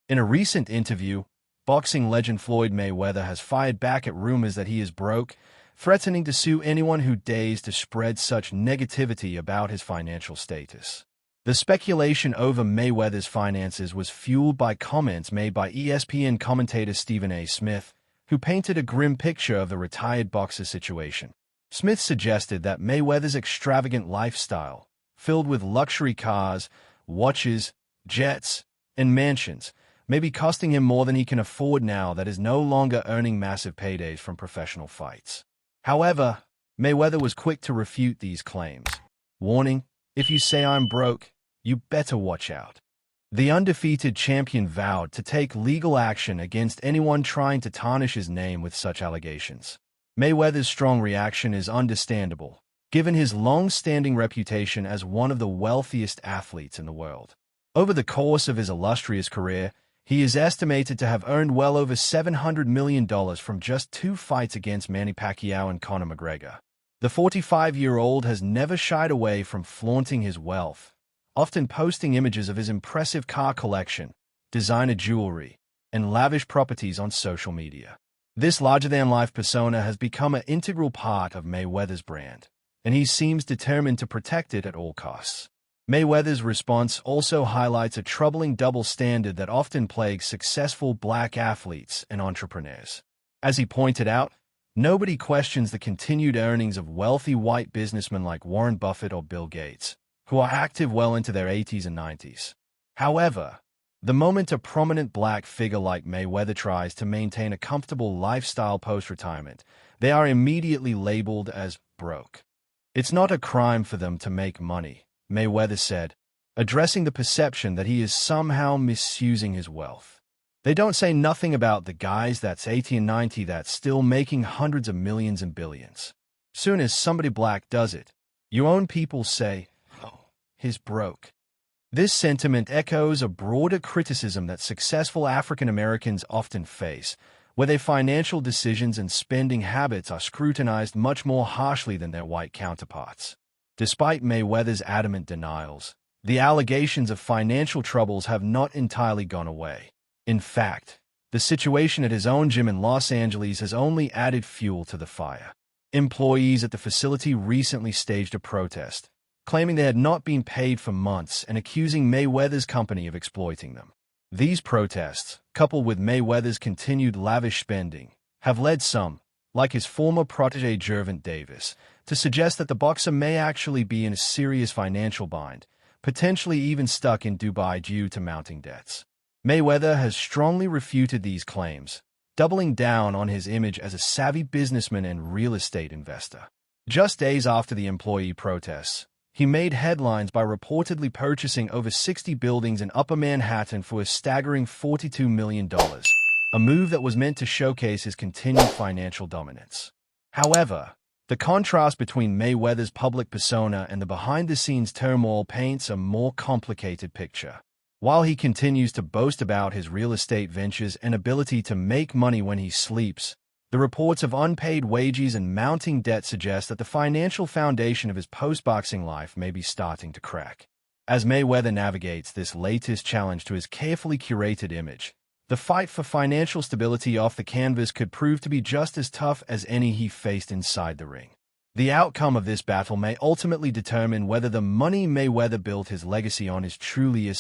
In a recent interview, boxing legend Floyd Mayweather has fired back at rumors that he is broke, threatening to sue anyone who dares to spread such negativity about his financial status. The speculation over Mayweather's finances was fueled by comments made by ESPN commentator Stephen A. Smith, who painted a grim picture of the retired boxer's situation. Smith suggested that Mayweather's extravagant lifestyle, filled with luxury cars, watches, jets, and mansions, may be costing him more than he can afford now that is no longer earning massive paydays from professional fights. However, Mayweather was quick to refute these claims, warning, "If you say I'm broke, you better watch out." The undefeated champion vowed to take legal action against anyone trying to tarnish his name with such allegations. Mayweather's strong reaction is understandable, given his long-standing reputation as one of the wealthiest athletes in the world. Over the course of his illustrious career, he is estimated to have earned well over $700 million from just 2 fights against Manny Pacquiao and Conor McGregor. The 45-year-old has never shied away from flaunting his wealth, often posting images of his impressive car collection, designer jewelry, and lavish properties on social media. This larger-than-life persona has become an integral part of Mayweather's brand, and he seems determined to protect it at all costs. Mayweather's response also highlights a troubling double standard that often plagues successful black athletes and entrepreneurs. As he pointed out, nobody questions the continued earnings of wealthy white businessmen like Warren Buffett or Bill Gates, who are active well into their 80s and 90s. However, the moment a prominent black figure like Mayweather tries to maintain a comfortable lifestyle post-retirement, they are immediately labeled as broke. "It's not a crime for them to make money," Mayweather said, addressing the perception that he is somehow misusing his wealth. "They don't say nothing about the guys that's 80 and 90 that's still making hundreds of millions and billions. Soon as somebody black does it, your own people say, 'Oh, he's broke.'" This sentiment echoes a broader criticism that successful African Americans often face, where their financial decisions and spending habits are scrutinized much more harshly than their white counterparts. Despite Mayweather's adamant denials, the allegations of financial troubles have not entirely gone away. In fact, the situation at his own gym in Los Angeles has only added fuel to the fire. Employees at the facility recently staged a protest, claiming they had not been paid for months and accusing Mayweather's company of exploiting them. These protests, coupled with Mayweather's continued lavish spending, have led some, like his former protege Gervonta Davis, to suggest that the boxer may actually be in a serious financial bind, potentially even stuck in Dubai due to mounting debts. Mayweather has strongly refuted these claims, doubling down on his image as a savvy businessman and real estate investor. Just days after the employee protests, he made headlines by reportedly purchasing over 60 buildings in Upper Manhattan for a staggering $42 million, a move that was meant to showcase his continued financial dominance. However, the contrast between Mayweather's public persona and the behind-the-scenes turmoil paints a more complicated picture. While he continues to boast about his real estate ventures and ability to make money when he sleeps, the reports of unpaid wages and mounting debt suggest that the financial foundation of his post-boxing life may be starting to crack. As Mayweather navigates this latest challenge to his carefully curated image, the fight for financial stability off the canvas could prove to be just as tough as any he faced inside the ring. The outcome of this battle may ultimately determine whether the money Mayweather built his legacy on is truly as